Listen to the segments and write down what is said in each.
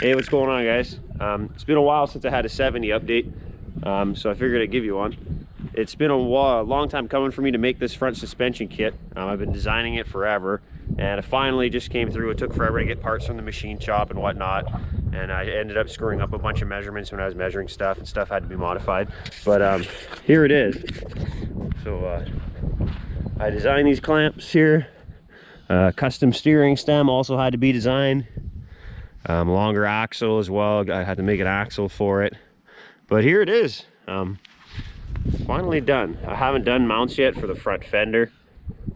Hey, what's going on, guys? It's been a while since I had a 70 update, so I figured I'd give you one. It's been a long time coming for me to make this front suspension kit. I've been designing it forever, and it finally just came through. It took forever to get parts from the machine shop and whatnot, and I ended up screwing up a bunch of measurements when I was measuring stuff, and stuff had to be modified. But here it is. So I designed these clamps here. Custom steering stem also had to be designed. Longer axle as well. I had to make an axle for it, but here it is. Finally done. I haven't done mounts yet for the front fender,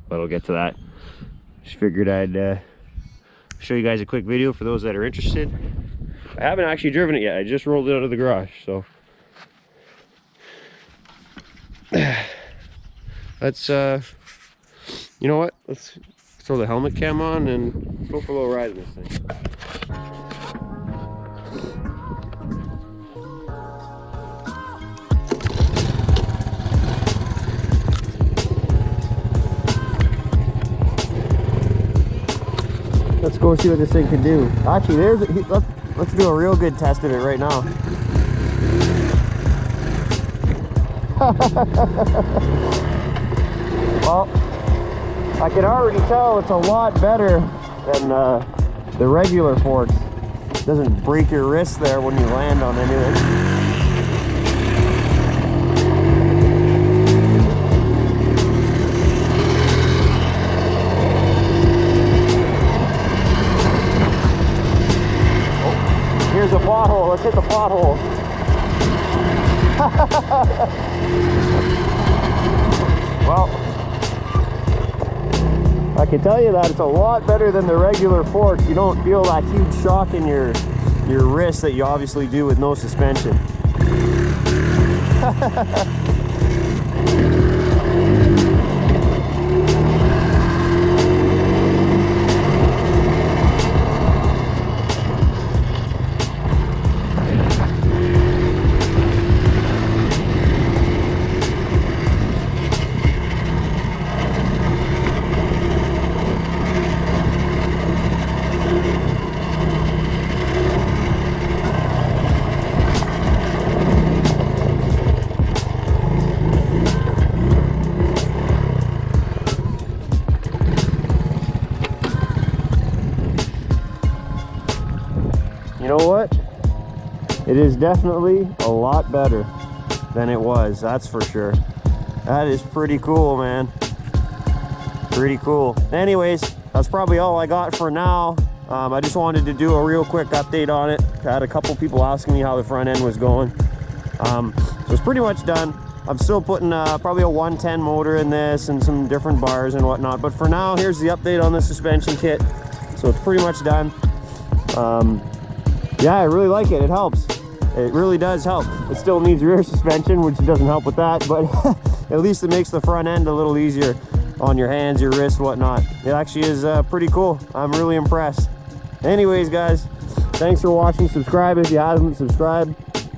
but I'll get to that. Just figured I'd show you guys a quick video for those that are interested. I haven't actually driven it yet. I just rolled it out of the garage, so let's you know what, let's throw the helmet cam on and let's go for a little ride in this thing. Let's go see what this thing can do. Actually, let's do a real good test of it right now. Well, I can already tell it's a lot better than the regular forks. It doesn't break your wrist there when you land on anything. Here's a pothole. Let's hit the pothole. Well, I can tell you that it's a lot better than the regular forks. You don't feel that huge shock in your wrist that you obviously do with no suspension. You know what? It is definitely a lot better than it was, that's for sure. That is pretty cool, man. Pretty cool. Anyways, that's probably all I got for now. I just wanted to do a real quick update on it. I had a couple people asking me how the front end was going. So it's pretty much done. I'm still putting probably a 110 motor in this and some different bars and whatnot. But for now, here's the update on the suspension kit. So it's pretty much done. Yeah, I really like it. It helps. It really does help. It still needs rear suspension, which doesn't help with that, but at least it makes the front end a little easier on your hands, your wrist, whatnot. It actually is pretty cool. I'm really impressed. Anyways, guys, thanks for watching. Subscribe if you haven't subscribed,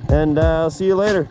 and I'll see you later.